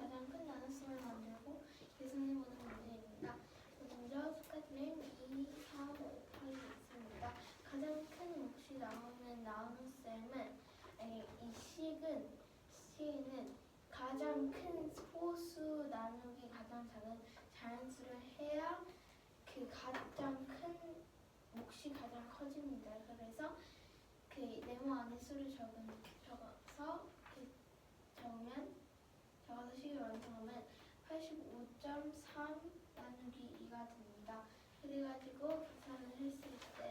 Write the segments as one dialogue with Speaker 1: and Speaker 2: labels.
Speaker 1: 가장 큰 나눗셈을 만들고 계산해보는 문제입니다. 먼저 수까지는 2, 3, 5, 8이 있습니다. 가장 큰 몫이 나오는 나눗셈은 이 식은 가장 큰 소수 나누기 가장 작은 자연수를 해야 그 가장 큰 몫이 가장 커집니다. 그래서 그 네모 안에 수를 적어서 식을 완성하면 85.3 나누기 2가 됩니다. 그래가지고 계산을 했을 때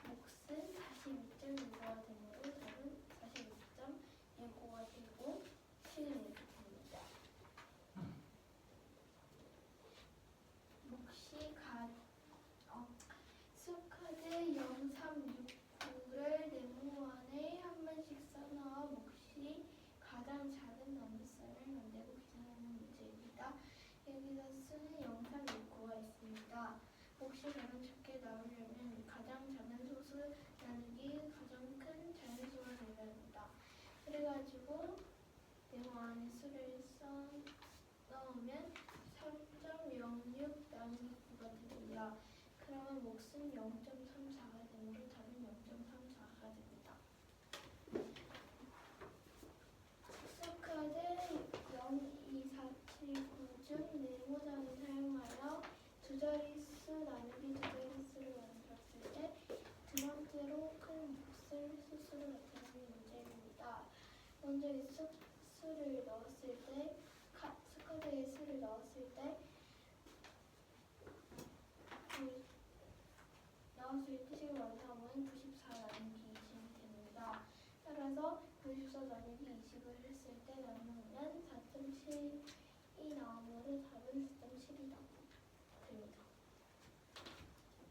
Speaker 1: 몫은 42.65가 되므로 답은 42.65가 되고 식은 이렇게 됩니다. 몫이 수카드 0369를 네모 안에 한 번씩 써넣어 몫이 가장 작은 나눗셈을 만들고 계산하는 문제입니다. 여기서 수는 0369가 있습니다. 몫이 가장 작게 나오려면 가장 작은 소수 나누기 가장 큰 자연수가 되어야 합니다. 그래가지고 네모 안에 수를 넣으면 3.06 나누기 9가 됩니다. 그러면 몫은 0.34가 되므로 답은 0.34가 됩니다. 수카드 02479 중 네모장을 사용하여 두 자릿수 나누기 두 자릿수를 만들었을 때 두 번째로 큰 몫을 수수로 나타내는 문제입니다. 먼저 이 수를 넣었을 때 수카드에 수를 넣었을 때 식을 완성하면 94 나누기 20이 됩니다. 따라서 94 나누기 20을 했을 때 나누면 4.7이 나오므로 답은 4.7이 됩니다.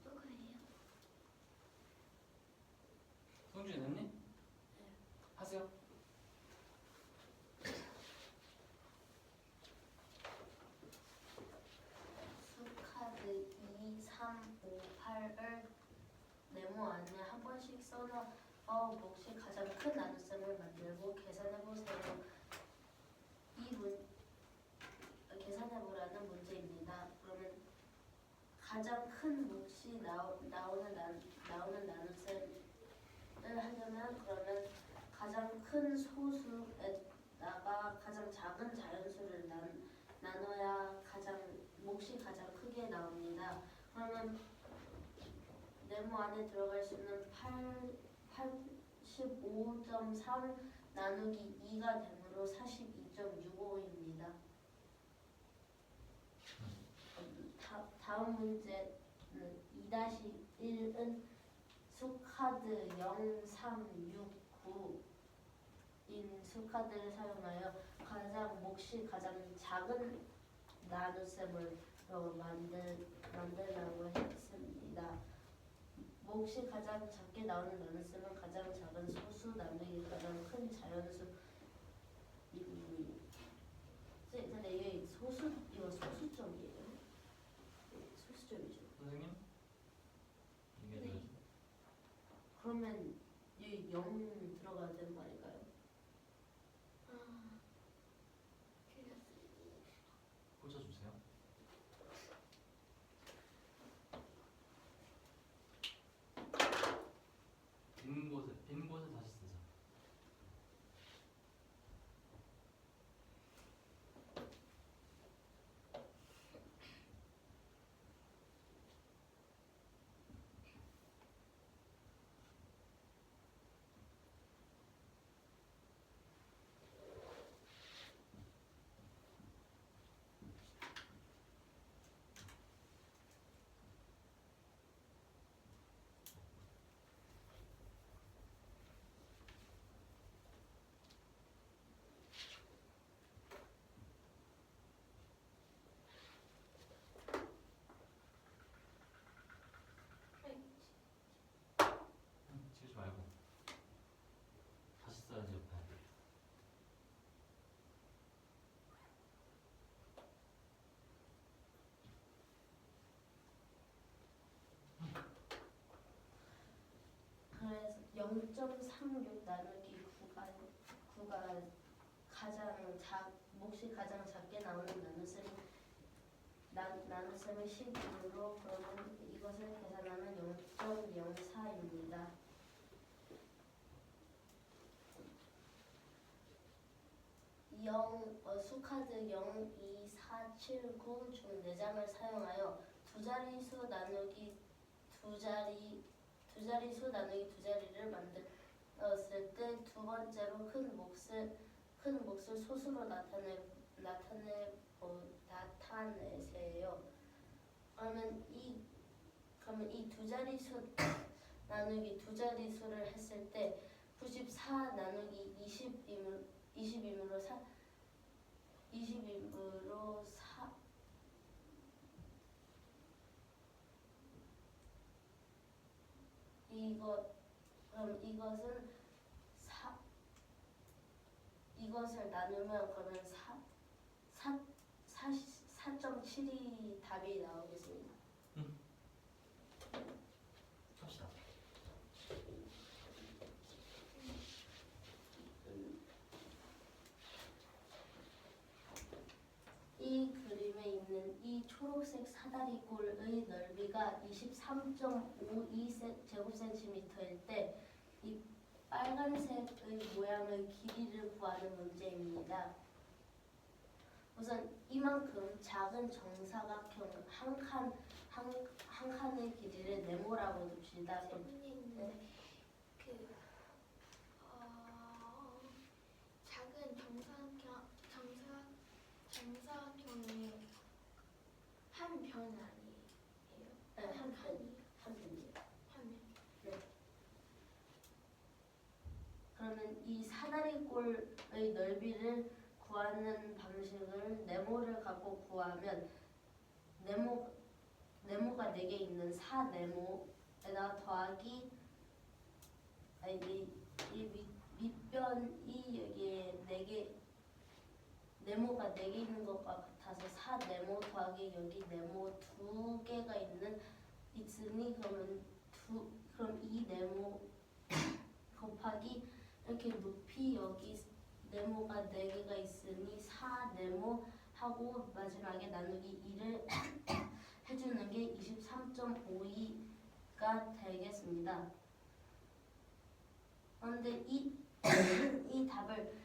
Speaker 1: 똑같아요.
Speaker 2: 성준이 됐니?
Speaker 1: 네.
Speaker 2: 하세요.
Speaker 3: 수카드 2, 3, 5, 8을 네모 안에 한 번씩 써넣어 몫이 가장 큰 나눗셈을 만들고 계산해보세요. 계산해보라는 문제입니다. 그러면 가장 큰 몫이 나오는 나눗셈을 하려면 그러면 가장 큰 소수에다가 가장 작은 자연수를 나눠야 몫이 가장 크게 나옵니다. 그러면 네모 안에 들어갈 수는 85.3 나누기 2가 되므로 42.65입니다. 다음 문제는 2-1은 수카드 0369인 수카드를 사용하여 몫이 가장 작은 나눗셈을 만들라고 했습니다. 몫이 가장 작게 나오는 나눗셈은 가장 작은 소수 나누기 가장 큰 자연수. 근데 이게 이거 소수점이에요? 소수점이죠.
Speaker 2: 선생님? 이게
Speaker 1: 네.
Speaker 3: 그러면 여기 0 들어가야 되는 거 아닐까요?
Speaker 2: 꽂아주세요. 빈 곳에 다시 쓰자. 치우지 말고 다시 써야지 옆에.
Speaker 3: 그래서 0.36 나누기 9가 가장 몫이 가장 작게 나오는 나눗셈이 12로 그러면 이것을 계산하면 0.04입니다. 수카드 0, 2, 4, 7, 9 중 4장을 사용하여 두 자리수 나누기 두 자리를 만들었을 때 두 번째로 큰 몫을 소수로 나타내세요. 그러면 이 두 자리수 나누기 두 자리수를 했을 때 94 나누기 20이므로 4 그럼 이것을 나누면 그러면 4.7이 답이 나오겠습니다.
Speaker 2: 합시다.
Speaker 3: 이 그림에 있는 이 초록색 사다리꼴의 넓이가 23.52 제곱센티미터일 때 이 빨간색의 모양의 길이를 구하는 문제입니다. 우선 이만큼 작은 정사각형 한 칸의 길이를 네모라고 둡시다.
Speaker 1: 질문이
Speaker 3: 네.
Speaker 1: 있는데 작은 정사각형의 한 변 아니에요?
Speaker 3: 네,
Speaker 1: 한 칸이
Speaker 3: 한 편입니다.
Speaker 1: 하면
Speaker 3: 그러면 이 사다리꼴의 넓이를 구하는 방식을 네모를 갖고 구하면 네모가 4개 있는 4네모에다가 더하기 이 밑변이 여기에 4개 네모가 4개 있는 것과 같아서 4네모 더하기 여기 네모 2개가 있으니 그럼 이 네모 곱하기 이렇게 높이 여기 네모가 4개가 있으니 4네모 하고 마지막에 나누기 2를 해주는 게 23.52가 되겠습니다. 그런데 이 답을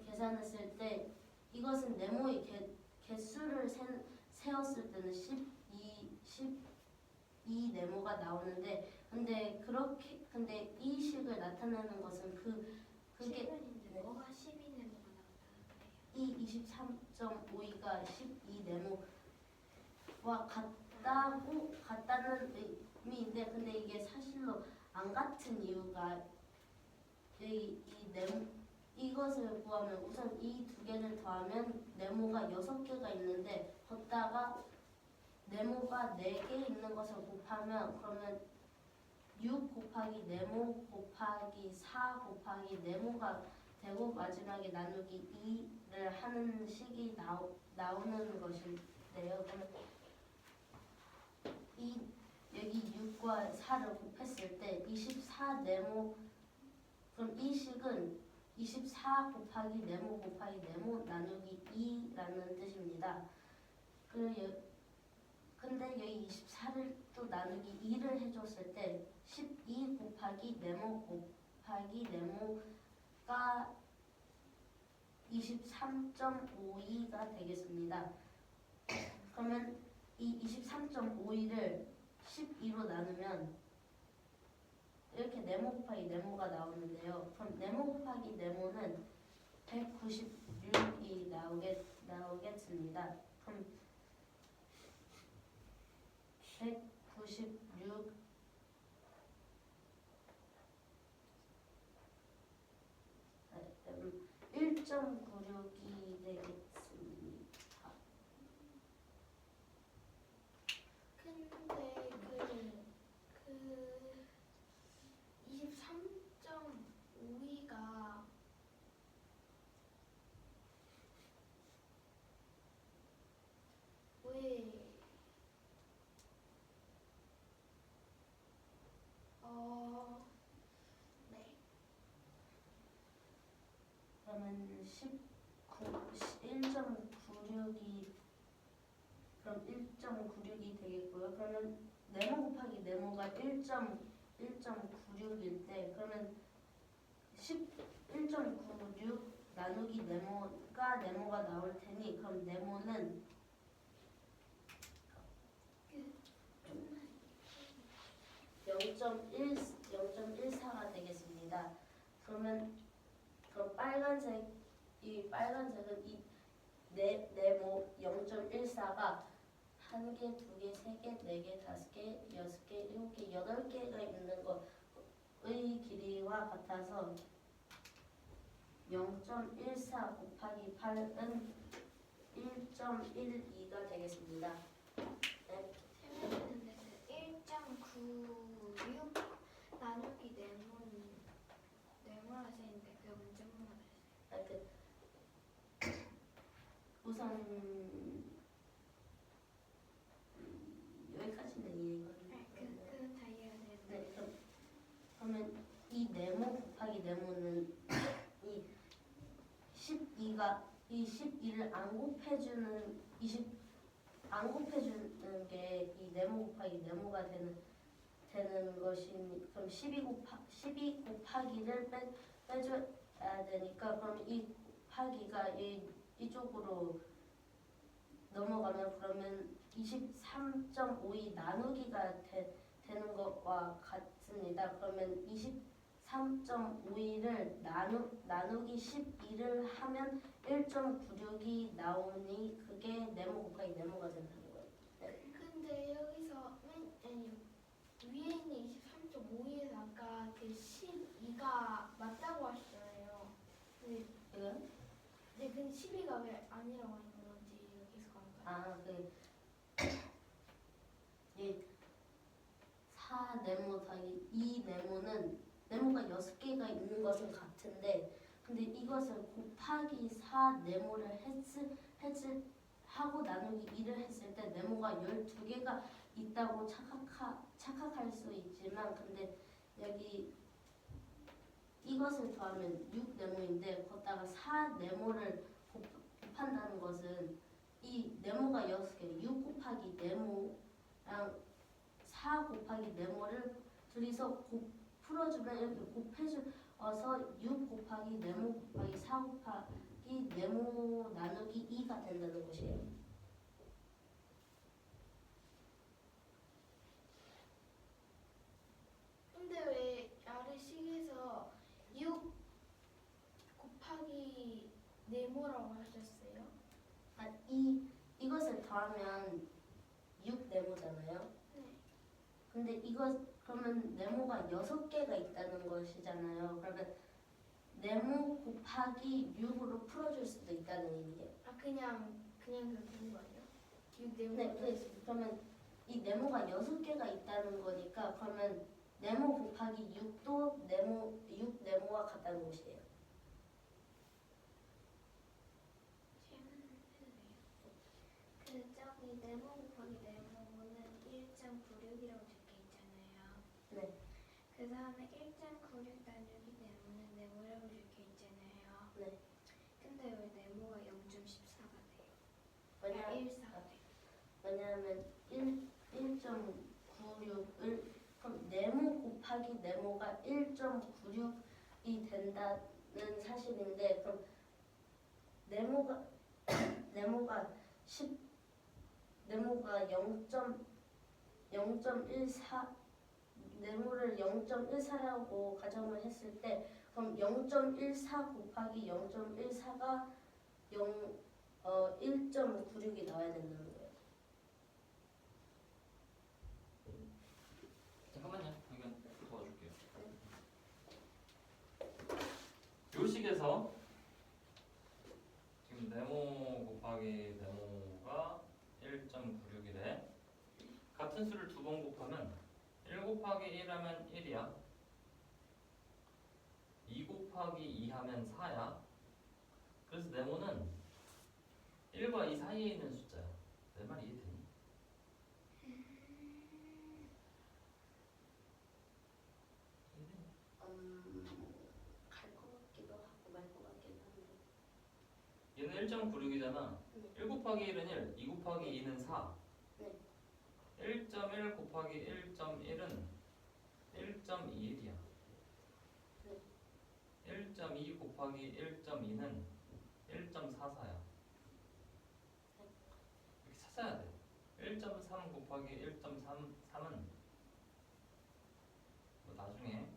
Speaker 3: 계산했을 때 이것은 네모의 개수를 세었을 때는 12 네모가 나오는데 근데 이 식을 나타내는 것은 그게
Speaker 1: 질문인데 뭐가 12네모가 나온다는 거예요?
Speaker 3: 이 23.52가 12 네모와 같다는 의미인데 근데 이게 사실로 안 같은 이유가 이것을 구하면 우선 이 두 개를 더하면 네모가 6개가 있는데 걷다가 네모가 4개 있는 것을 곱하면 그러면 6 곱하기 네모 곱하기 4 곱하기 네모가 되고 마지막에 나누기 2를 하는 식이 나오는 것인데요. 그러면 여기 6과 4를 곱했을 때 24 네모 그럼 이 식은 24 곱하기 네모 곱하기 네모 나누기 2라는 뜻입니다. 근데 여기 24를 또 나누기 2를 해줬을 때 12 곱하기 네모 곱하기 네모가 23.52가 되겠습니다. 그러면 이 23.52를 12로 나누면 이렇게 네모 곱하기 네모가 나오는데요. 그럼 네모 곱하기 네모는 196이 나오겠습니다. 그럼 196 1.96이 되겠습니다.
Speaker 1: 근데 그 23.52가 왜 네.
Speaker 3: 그러면 19 그럼 1.96이 되겠고요. 그러면 네모 곱하기 네모가 1.96일 때 그러면 1.96 나누기 네모가 나올 테니 그럼 네모는 0.14가 되겠습니다. 그럼 빨간색은 이 네모 0.14가 1개, 2개, 3개, 4개, 5개, 6개, 7개, 8개가 있는 것의 길이와 같아서 0.14 곱하기 8은 1.12가 되겠습니다. 네.
Speaker 1: 세면대는 1.96 나누기 네모라 쓰는데 그게 문제 문제가 됐어요.
Speaker 3: 우선 여기까지는 이해거든요.
Speaker 1: 그건 다 이해가 되는데.
Speaker 3: 네, 그러면 이 네모 곱하기 네모는 이 12를 안 곱해주는 게 이 네모 곱하기 네모가 되는 것이니 그럼 12 곱하기를 빼줘야 되니까 그럼 이 곱하기가 이쪽으로 넘어가면 그러면 23.52 나누기가 되는 것과 같습니다. 그러면 23.52를 나누기 12를 하면 1.96이 나오니 그게 네모 곱하기 네모가 된다는 거예요. 네.
Speaker 1: 근데 여기서 위에 있는 23.5에서 아까 그 12가 맞다고 하셨잖아요. 근데
Speaker 3: 이건?
Speaker 1: 네, 근데 12가 왜 아니라고 하는 건지 계속 안 봐요.
Speaker 3: 이 4 네모 더하기 2 네모는 네모가 6개가 있는 것은 같은데 근데 이것을 곱하기 4 네모를 하고 나누기 2를 했을 때 네모가 12개가 있다고 착각할 수 있지만 근데 여기 이것을 더하면 6 네모인데 거기다가 4 네모를 곱한다는 것은 이 네모가 6개 6 곱하기 네모랑 4 곱하기 네모를 둘이서 풀어주면 이렇게 곱해줘서 6 곱하기 네모 곱하기 4 곱하기 네모 나누기 2가 된다는 것이에요.
Speaker 1: 근데 왜 아래식에서 6 곱하기 네모라고 하셨어요?
Speaker 3: 이것을 더하면 6 네모잖아요.
Speaker 1: 네.
Speaker 3: 근데 그러면 네모가 6개가 있다는 것이잖아요. 그러면 네모 곱하기 6으로 풀어줄 수도 있다는 의미예요.
Speaker 1: 그냥 그렇게 되는 거 아니에요? 6 네모.
Speaker 3: 네, 그러면 이 네모가 6개가 있다는 거니까 그러면 네모 곱하기 6도 6 네모와 같다는 것이에요.
Speaker 1: 저기 네모 곱하기 네모는 1.96이라고 적혀 있잖아요.
Speaker 3: 네.
Speaker 1: 그 다음에 1.96 나누기 네모는 네모라고 적혀 있잖아요.
Speaker 3: 네.
Speaker 1: 근데 왜 네모가 0.14가 돼요?
Speaker 3: 왜냐하면
Speaker 1: 1.4가 돼요.
Speaker 3: 왜냐하면 1.96을 그럼 네모 곱하기 네모가 1.96이 된다는 사실인데 그럼 네모가 0.14 네모를 0.14라고 가정을 했을 때 그럼 0.14 곱하기 0.14가 1.96이 나와야 된다는 거예요.
Speaker 2: 잠깐만요. 이건 도와줄게요. 요식에서 지금 네모 곱하기 네모가 1.96이래. 같은 수를 두 번 곱하면 1 곱하기 1 하면 1이야. 2 곱하기 2 하면 4야. 그래서 네모는 1과 2 사이에 있는 숫자야. 내 말 이해되니?
Speaker 3: 갈 것 같기도 하고 말 것 같기도 한데
Speaker 2: 얘는 1.96이잖아.
Speaker 3: 네.
Speaker 2: 1 곱하기 1은 1, 2 곱하기 2는 4.
Speaker 3: 네.
Speaker 2: 1.1 곱하기 1.1은 1.21이야.
Speaker 3: 네.
Speaker 2: 1.2 곱하기 1.2는 1.44야. 이렇게 찾아야 돼. 1.3 곱하기 1.33은 뭐 나중에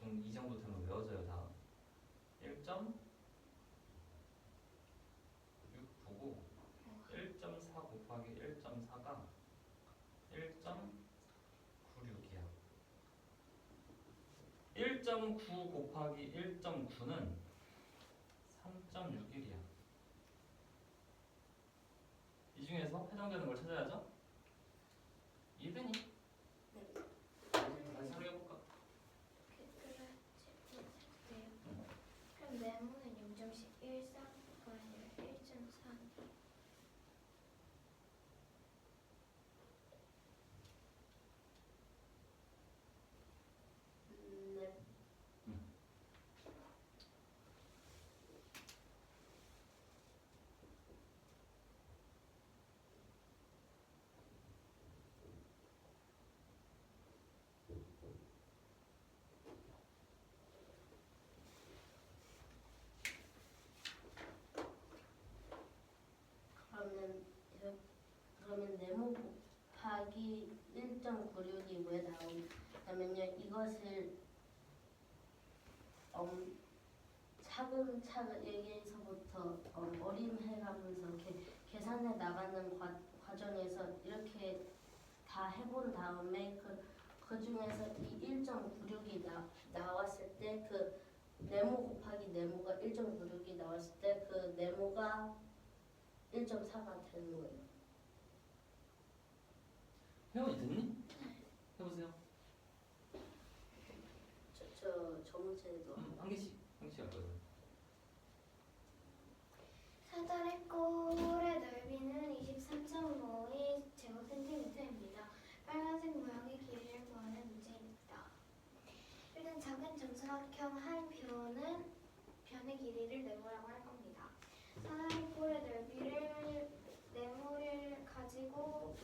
Speaker 2: 중2 정도 되면 외워져요 다. 1.69고 1.4 곱하기 1.4가 1.96이야. 1.9 곱하기 1.9는 3.61이야. 이 중에서 해당되는 걸 찾아야죠. 이해되니?
Speaker 3: 네.
Speaker 2: 다시 설명해볼까?
Speaker 1: 그럼 네모는 0.14가 아니라 1.4.
Speaker 3: 네. 그러면 네모 곱하기 1.96이 왜 나오냐면요, 이것을 차근차근 여기에서부터 어림해가면서 이렇게 계산해 나가는 과정에서 이렇게 다 해본 다음에 그 중에서 이 1.96이 나왔을 때 그 네모 곱하기 네모가 1.96이 나왔을 때 그 네모가 1.4가 되는 거예요.
Speaker 2: 회원이 됐니? 해보세요.
Speaker 3: 저 문제도
Speaker 2: 한 개씩 할 거예요.
Speaker 1: 사다리 꼴의 넓이는 23.52 제곱센티미터입니다. 빨간색 모양의 길이를 구하는 문제입니다. 일단 작은 정사각형 한 변의 길이를 네모라고 할 겁니다. 사다리 꼴의 넓이를 네모를 가지고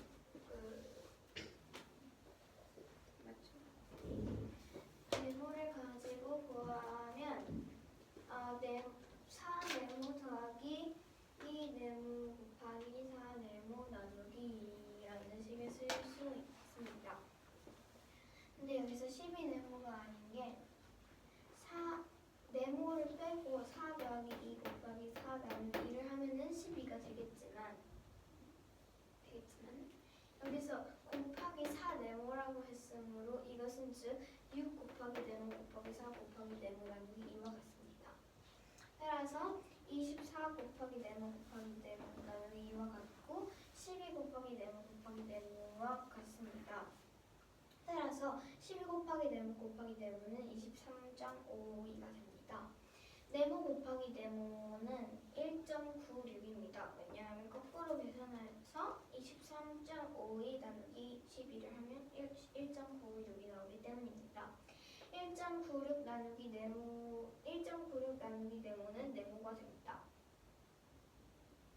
Speaker 1: 네모를 가지고 구하면 4네모 더하기 2네모 곱하기 4네모 나누기 2라는 식을 쓸 수 있습니다. 근데 여기서 12네모가 아닌 게 네모를 빼고 4 더하기 2 곱하기 4 나누기 2를 하면은 12가 되겠지만 여기서 곱하기 4 네모라고 했으므로 이것은 즉 6 곱하기 네모 곱하기 4 곱하기 네모 나누기 2와 같습니다. 따라서 24 곱하기 네모 곱하기 네모 나누기 2와 같고 12 곱하기 네모 곱하기 네모와 같습니다. 따라서 12 곱하기 네모 곱하기 네모는 23.52가 됩니다. 네모 곱하기 네모는 1.96입니다. 왜냐하면 거꾸로 계산해서 23.52 나누기 12를 하면 1.96이 나오기 때문입니다. 1.96 나누기 네모는 네모가 됩니다.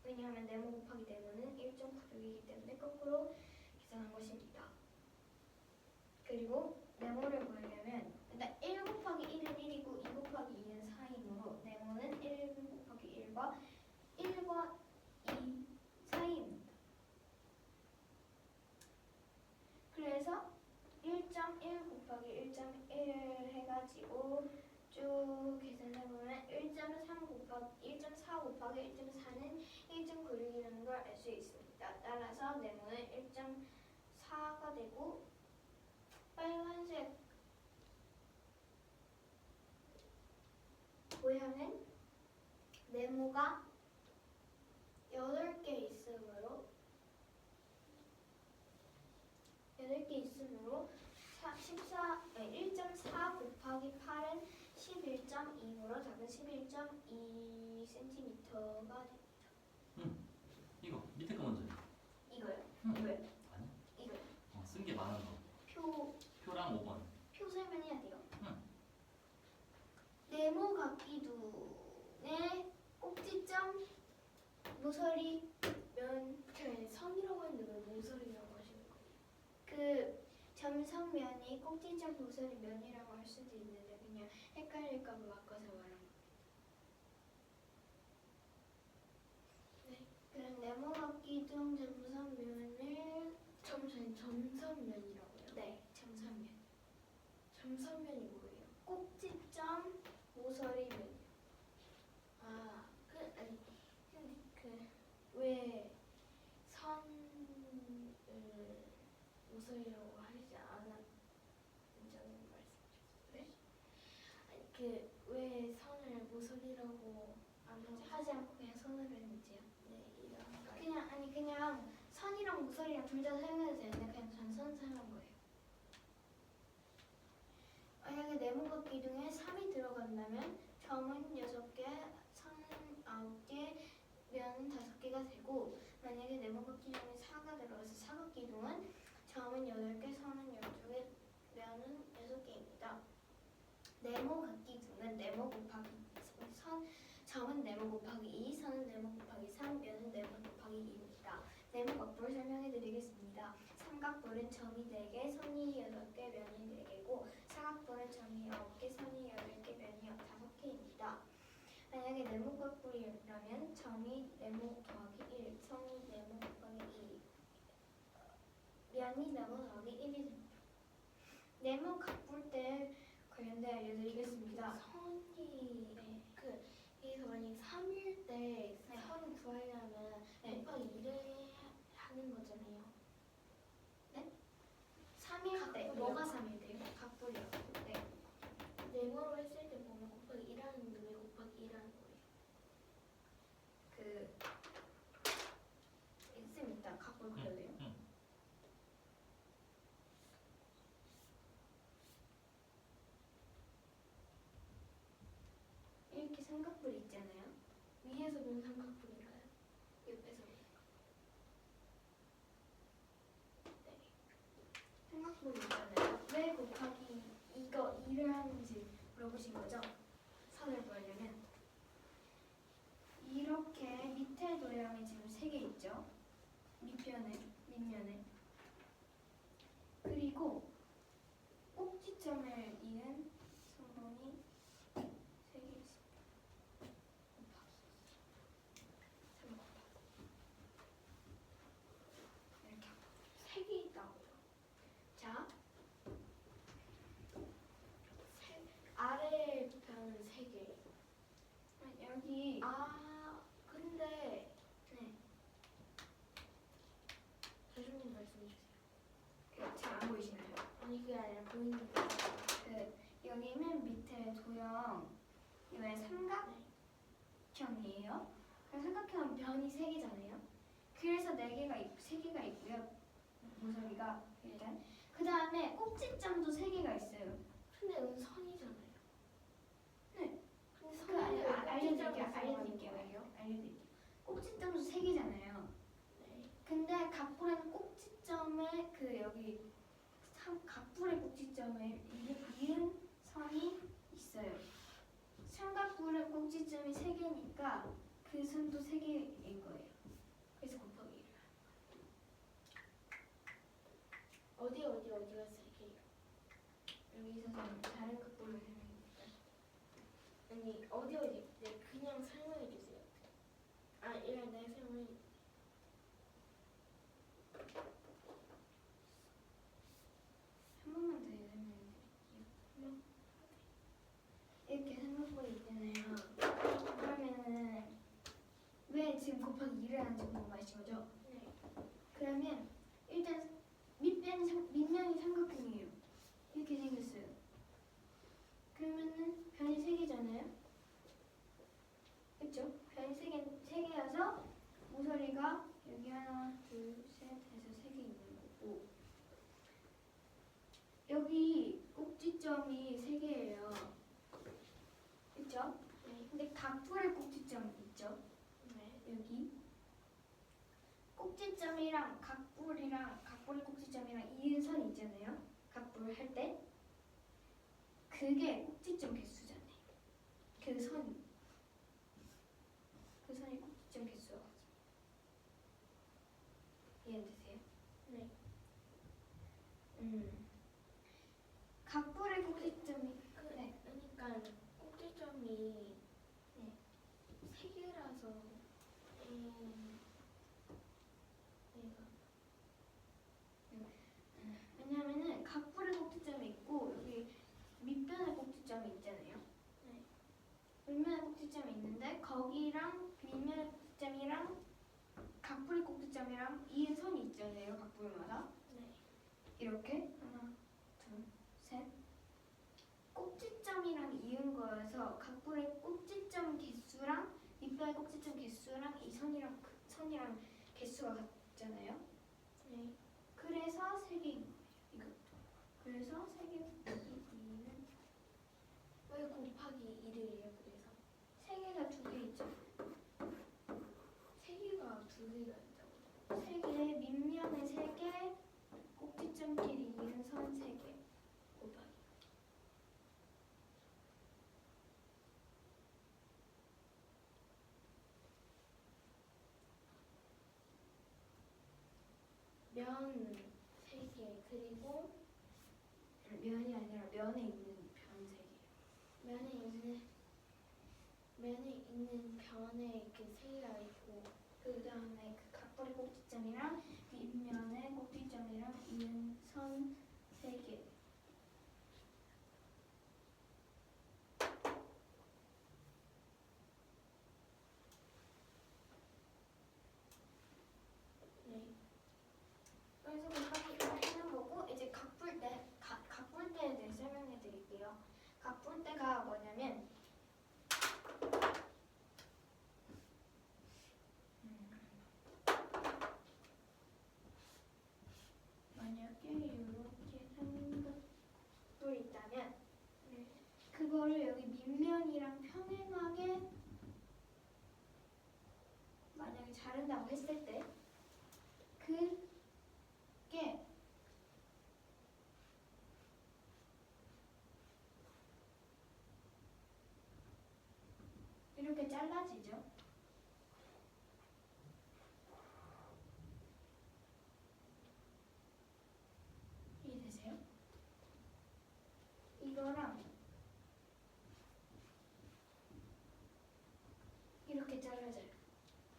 Speaker 1: 왜냐하면 네모 곱하기 네모는 1.96이기 때문에 거꾸로 계산한 것입니다. 그리고 네모를 구하려면 일단 1 곱하기 1은 1이고 2 곱하기 2는 4이므로 네모는 1 곱하기 1과 1과 2 사이입니다. 그래서 1.1 곱하기 1.1 해가지고 쭉 계산해보면 1.4 곱하기 1.4는 1.96이라는 걸 알 수 있습니다. 따라서 네모는 1.4가 되고 빨간색 모양은 네모가 8개 있으므로 1.4 곱하기 8은 11.2으로 답은 11.2cm가 됩니다.
Speaker 2: 이거 밑에 거 먼저.
Speaker 1: 이거요?
Speaker 2: 이거요? 아니.
Speaker 1: 이거요?
Speaker 2: 쓴 게 많은 거. 표랑 5번.
Speaker 1: 표 설명해야 돼요.
Speaker 2: 응.
Speaker 1: 네모 각기둥의 꼭지점 모서리
Speaker 4: 그냥 선이라고 했는데 왜 모서리라고 하시는 거예요?
Speaker 1: 그 점선면이 꼭지점 모서리 면이라고 할 수도 있는데 그냥 헷갈릴까 봐 바꿔서 말한 거.
Speaker 4: 네.
Speaker 1: 그럼 네모각 기둥 점선면을
Speaker 4: 점선면이라고요?
Speaker 1: 네 점선면
Speaker 4: 점선면이 뭐예요?
Speaker 1: 꼭지점 모서리 면.
Speaker 4: 아, 아니 근데 왜 선을 모서리라고 하지 않았는지 말씀해 주세요. 아니 왜 선을 모서리라고 안
Speaker 1: 하지 않고 그냥 선으로 했는지요?
Speaker 4: 네, 이런
Speaker 1: 그냥 선이랑 모서리랑 둘 다 사용해도 되는데 그냥 전선 사용한 거예요. 만약에 네모각 기둥에 3이 들어간다면 점은 6개, 선은 9개, 면은 5개가 되고 만약에 네모각 기둥에 4가 들어가서 사각 기둥은 점은 8개, 선은 12개, 면은 6개입니다. 네모각 기둥은 네모 곱하기 점은 네모 곱하기 2, 선은 네모 곱하기 3, 면은 네모 곱하기 2입니다. 네모각부를 설명해 드리겠습니다. 삼각부는 점이 4개, 선이 6개, 면이 4개고 사각부는 점이 9개, 선이 8개, 면이 5개입니다. 만약에 네모각부라면 점이 네모 더하기 1, 선이 네모 곱하기 2, 면이 네모 더하기 1이 됩니다. 네모각부 때 관련돼 알려드리겠습니다.
Speaker 4: 선이 그래서 만약 3일 때
Speaker 1: 네.
Speaker 4: 선 구하려면
Speaker 1: 네.
Speaker 4: 곱하기 2를 하는 거잖아요.
Speaker 1: 3일 때
Speaker 4: 각부요.
Speaker 1: 뭐가 3일 때요? 각부요. 네.
Speaker 4: 네모로 했을 때 보면 곱하기 1하는데 왜 곱하기 1하는 거예요?
Speaker 1: 그 있습니다. 각부 그려도요. 이렇게 삼각뿔 있잖아요.
Speaker 4: 위에서 보면 삼각뿔인가요? 옆에서 보면
Speaker 1: 네. 삼각뿔 있잖아요. 왜 곱하기 이거 2를 하는지 물어보신 거죠? 선을 구하려면 이렇게 밑에 도형이 지금 3개 있죠? 밑면에 그리고 꼭지점을 이은 선분이 3개 있습니다. 이렇게
Speaker 4: 3개 있다고요.
Speaker 1: 자
Speaker 4: 아래 편은 3개.
Speaker 1: 여기
Speaker 4: 근데
Speaker 1: 네.
Speaker 4: 교수님 말씀해 주세요.
Speaker 1: 잘 안 보이시나요?
Speaker 4: 아니 그게 아니라 보이는 거.
Speaker 1: 여기 맨 밑에 도형 이거 삼각형이에요. 그럼 삼각형은 변이 3개잖아요. 그래서 3개가 있고요. 모서리가 일단 그 다음에 꼭지점도 3개가 있어요.
Speaker 4: 근데 은 선이잖아요.
Speaker 1: 네.
Speaker 4: 근데
Speaker 1: 그 알려드릴게요.
Speaker 4: 알려드릴게요.
Speaker 1: 꼭지점도 3개잖아요.
Speaker 4: 네.
Speaker 1: 근데 각불에는 꼭지점에 여기 각불의 꼭지점을 이은 선이 있어요. 삼각불의 꼭지점이 3개니까 그 선도 3개인 거예요. 그래서 곱하기 1을
Speaker 4: 어디가 3개예요?
Speaker 1: 여기서 다른 각불을 설명해볼까요?
Speaker 4: 아니 네, 그냥 설명해 주세요. 이런 내가 설명해.
Speaker 1: 한 번만 더 설명해드릴게요. 이렇게 삼각뿔이 있잖아요. 그러면은 왜 지금 곱하기 2를 하는지 궁금하신 거죠?
Speaker 4: 네.
Speaker 1: 그러면 일단 밑면이 삼각형이에요. 이렇게 생겼어요. 그러면은 변이 3개잖아요. 그렇죠? 변이 3개여서 모서리가 여기 하나, 둘, 셋 해서 3개 있는 거고 여기 꼭지점이 3개예요. 그렇죠?
Speaker 4: 네.
Speaker 1: 근데 각불의 꼭지점 있죠?
Speaker 4: 네.
Speaker 1: 여기 꼭지점이랑 각불의 꼭지점이랑 이은 선 있잖아요. 각불 할 때 그게 꼭지점 개수잖아요. 그 선이 꼭지점 개수가
Speaker 4: 꼭지점이 있잖아요.
Speaker 1: 네.
Speaker 4: 밑면의 꼭지점이 있는데 거기랑 밑면의 꼭지점이랑 각불의 꼭지점이랑 이은 선이 있잖아요. 각불마다.
Speaker 1: 네.
Speaker 4: 이렇게 하나, 둘, 셋. 꼭지점이랑 이은 거여서 각불의 꼭지점 개수랑 밑변의 꼭지점 개수랑 이 선이랑 개수가 같잖아요.
Speaker 1: 네.
Speaker 4: 그래서 세 개인 거예요. 이것도. 그래서 세 개 곱하기 2는
Speaker 1: 왜 곱하기 1이에요? 그래서
Speaker 4: 세 개가 두 개 있죠.
Speaker 1: 세 개가 두 개가 있다고.
Speaker 4: 세 개, 밑면에 세 개, 꼭지점끼리 이은 선 세 개.
Speaker 1: 곱하기. 면 3개 그리고
Speaker 4: 면이 아니라 면에 있는 변 세 개.
Speaker 1: 면에 있는 변에 그 3개가 있고
Speaker 4: 그 다음에 그 각벌의 꼭지점이랑 밑면의 꼭지점이랑 이은 선 세 개.
Speaker 1: 네. 그래서 곱하기 이렇게 하는 거고 이제 각불대에 대해 설명해 드릴게요. 각불대가 뭐냐면
Speaker 4: 만약에 이렇게 삼각뿔이 있다면
Speaker 1: 네.
Speaker 4: 그거를 여기 밑면이랑 평행하게 만약에 자른다고 했을 때 그게 이렇게 잘라지죠. 이해되세요? 이거랑 이렇게 잘라져요.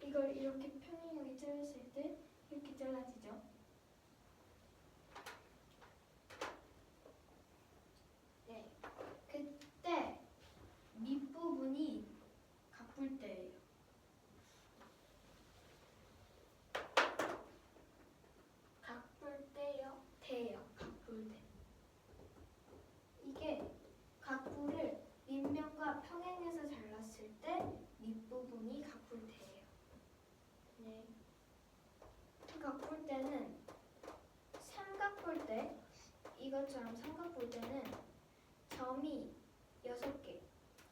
Speaker 4: 이걸 이렇게 평행하게 잘랐을 때 이렇게 잘라지죠.
Speaker 1: 네.
Speaker 4: 그때 밑부분이 각불대예요.
Speaker 1: 각불대요. 대요. 각불대.
Speaker 4: 이게 각불을 밑면과 평행해서 잘랐을 때 밑부분이 각불대예요.
Speaker 1: 네.
Speaker 4: 각불대는 삼각불대, 이것처럼 삼각불대는 점이 6개,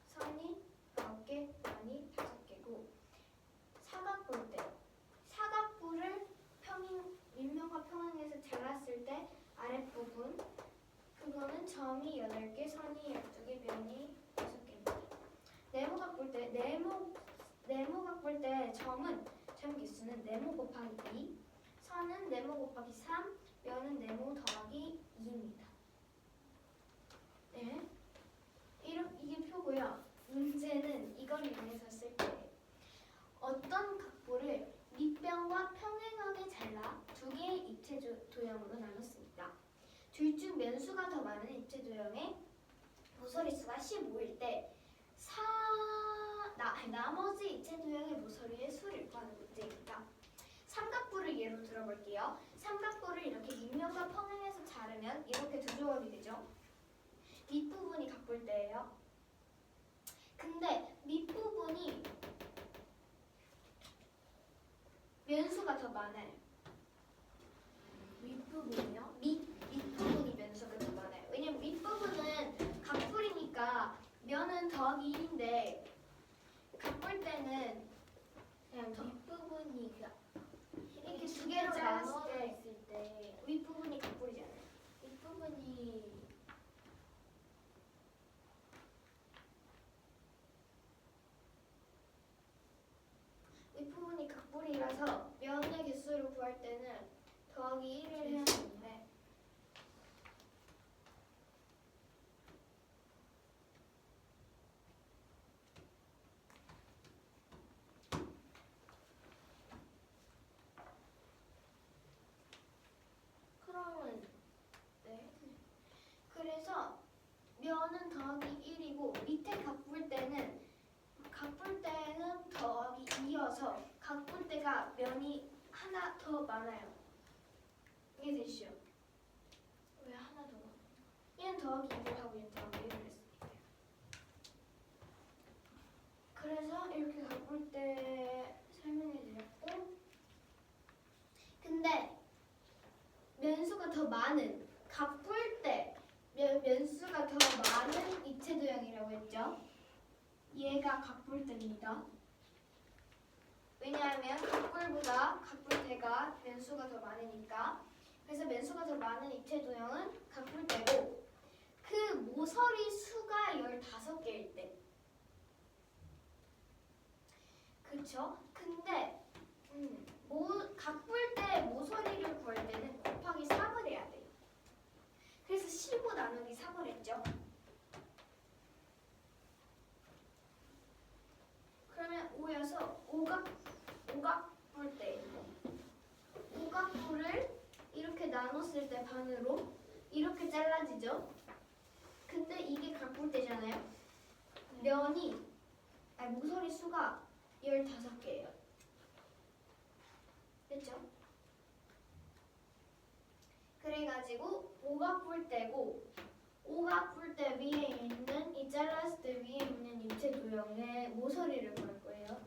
Speaker 4: 선이 9개, 면이 5개고 사각불대, 사각불을 밑면과 평행해서 잘랐을 때 아랫부분 그거는 점이 8개, 선이 12개, 면이 6개입니다. 네모각불대, 네모각불대 점은 점 개수는 네모 곱하기 2, 선은 네모 곱하기 3, 면은 네모 더하기 2입니다. 네, 이게 표고요. 문제는 이걸 이용해서 쓸 때 어떤 각볼을 밑변과 평행하게 잘라 두 개의 입체 도형으로 나눴습니다. 둘 중 면수가 더 많은 입체 도형의 모서리수가 15일 때 나머지 입체 도형의 모서리의 수를 구하는 문제입니다. 삼각뿔을 예로 들어볼게요. 삼각뿔을 이렇게 밑면과 평행해서 자르면 이렇게 두 조각이 되죠. 밑부분이 각볼대예요. 근데 밑부분이 면수가 더 많아요.
Speaker 1: 윗부분이요?
Speaker 4: 밑부분이 면수가 더 많아요. 왜냐면 밑부분은 각불이니까 면은 더하기 1인데 각볼 때는 그냥
Speaker 1: 윗부분이
Speaker 4: 이렇게 두 개로 나눴을 때
Speaker 1: 있을 때
Speaker 4: 윗부분이 각불이잖아요.
Speaker 1: 윗부분이
Speaker 4: 윗부분이 각불이라서 면의 개수를 구할 때는 더하기 1을 해야 되는데
Speaker 1: 그러면 네.
Speaker 4: 많아요. 이해되시죠?
Speaker 1: 왜 하나 더 많아요?
Speaker 4: 얘는 더하기 2를 하고 얘는 더하기 1을 했으니까요. 그래서 이렇게 가꿀 때 설명해 드렸고, 근데 면수가 더 많은 가꿀 때 면수가 더 많은 입체 도형이라고 했죠. 얘가 가꿀 때입니다. 왜냐하면 가꿀보다 가꿀 때가 면수가 더 많으니까. 그래서 면수가 더 많은 입체 도형은 가꿀 때고, 그 모서리 수가 15개일 때. 그쵸? 근데 가꿀 때 모서리를 구할 때는 곱하기 3을 해야 돼요. 그래서 15 나누기 3을 했죠. 그러면 5여서 오각뿔 때 오각뿔을 이렇게 나눴을 때 반으로 이렇게 잘라지죠. 근데 이게 가꿀 때잖아요. 모서리 수가 15개예요. 됐죠? 그래가지고 오각뿔 때고, 오각뿔 때 위에 있는 이 잘랐을 때 위에 있는 입체 도형의 모서리를 구할 거예요.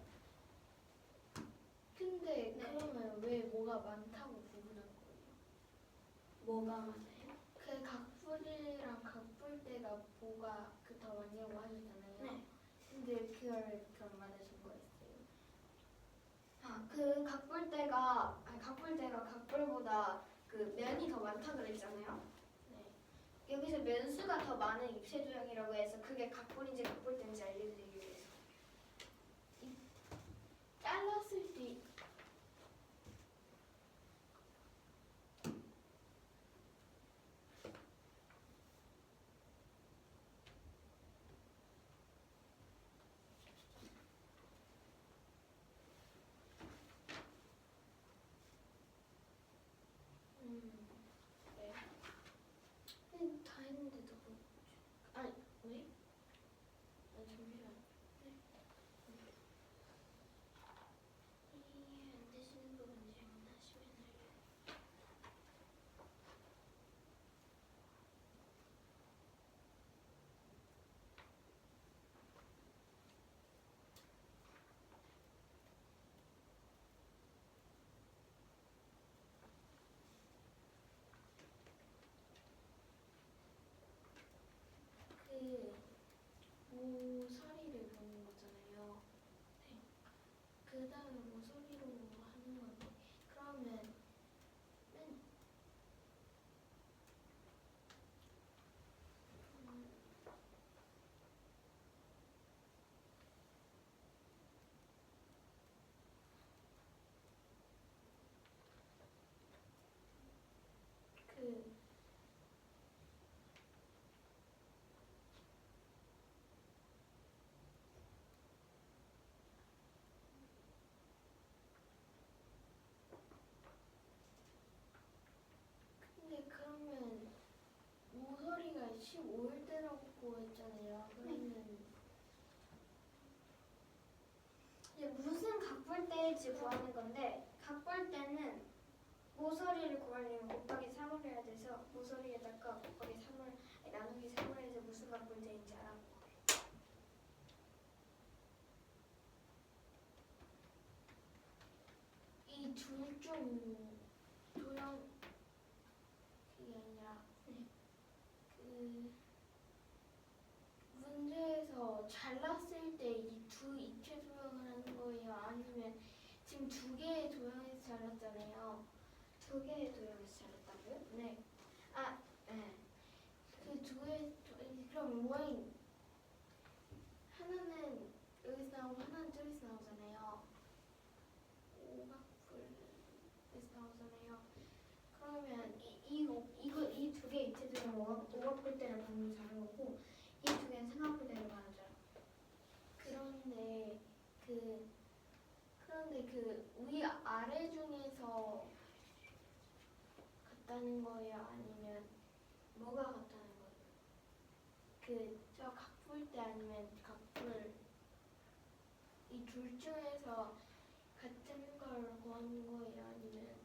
Speaker 1: 근데
Speaker 4: 네.
Speaker 1: 그러면 왜 뭐가 많다고 구분한 거예요?
Speaker 4: 뭐가 많아요?
Speaker 1: 그 각불이랑 각불대가 뭐가 그 더 많냐고 하셨잖아요.
Speaker 4: 네.
Speaker 1: 근데 그걸 그럼 만드신 거였어요.
Speaker 4: 그 각불대가 각불보다 그 면이 더 많다 그랬잖아요.
Speaker 1: 네.
Speaker 4: 여기서 면수가 더 많은 입체 도형이라고 해서 그게 각불인지 각불대인지 알려드리기 위해서.
Speaker 1: 잘랐을 때 네.
Speaker 4: 다 했는데도
Speaker 1: 아니 왜? 잠시만.
Speaker 4: 이해 안 되시는 부분 질문하시면 알려요.
Speaker 1: 그 모서리를 보는 거잖아요. 네. 그 다음에 모서리로 하는 건데 그러면 그 근데 그러면 모서리가 15일 때라고 했잖아요. 그러면
Speaker 4: 이제 무슨 각불대일지 구하는 건데, 각불대는 모서리를 구하려면 곱하기 3을 해야 돼서 모서리에다가 곱하기 3을 나누기 3을 해서 무슨 각불대인지 알아보고.
Speaker 1: 이 둘 중 도형 그게 아니라 그 문제에서 잘랐을 때 이 두 입체 도형을 하는 거예요? 아니면 지금 두 개의 도형에서 잘랐잖아요.
Speaker 4: 2개의 도형에서 잘했다고요?
Speaker 1: 네.
Speaker 4: 네.
Speaker 1: 그 두 개, 그럼 모양이 하나는 여기서 나오고 하나는 저기서 나오잖아요. 오각불에서 나오잖아요. 그러면
Speaker 4: 이 2개 입체 도형 오각불대를 방금 잘한 거고, 이 2개는 생각불대를 말하죠.
Speaker 1: 그런데 그 위 아래 중에서 같다는 거예요? 아니면
Speaker 4: 뭐가 같다는 거예요?
Speaker 1: 저 각불 때 아니면 각불 이 둘 중에서 같은 걸 구하는 거예요? 아니면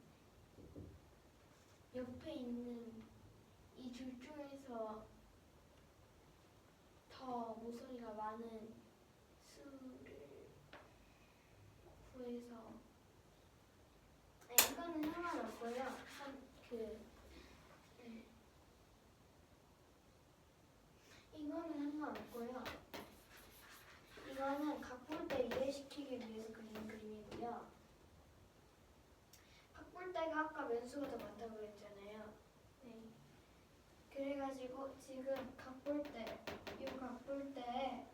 Speaker 1: 옆에 있는 이 줄 중에서 더 모서리가 많은 수를 구해서
Speaker 4: 네, 이거는 상관없고요.
Speaker 1: 네. 이거는 상관없고요. 이거는 각볼대 이해시키기 위해서 그린 그림이고요. 각볼대가 아까 면수가 더 많다고 그랬잖아요. 네. 그래가지고 지금 이 각볼대에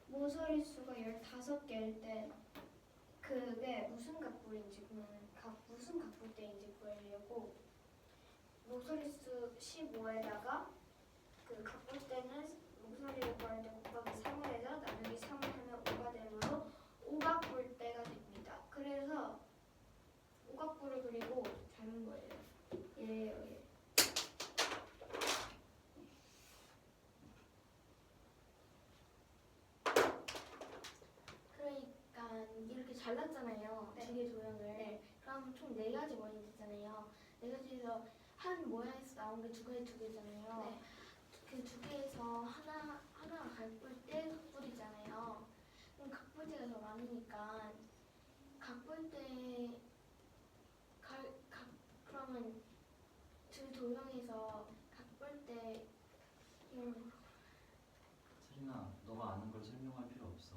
Speaker 1: 모서리 수가 15개일 때 그게 무슨 각볼인지 무슨 각볼대인지 구하려고 모서리 수 15에다가 그 각볼대는 모서리를 구할 때 곱하기 3을 해서 나누기 3을 하면 5가 되므로 오각볼대가 됩니다. 그래서 오각볼을 그리고 자른 거예요. 얘예요, 얘. 그러니까 이렇게 잘랐잖아요.
Speaker 4: 네.
Speaker 1: 두 개 도형을.
Speaker 4: 네.
Speaker 1: 그럼 총 4가지 원이 됐잖아요. 4가지에서 한 모양에서 나온 게 두 개잖아요.
Speaker 4: 네.
Speaker 1: 그 두 개에서 하나가 각볼대 각볼이잖아요. 그럼 각볼대가 더 많으니까 각볼대 그러면 두 도형에서 각볼대
Speaker 2: 세린아, 너가 아는 걸 설명할 필요 없어.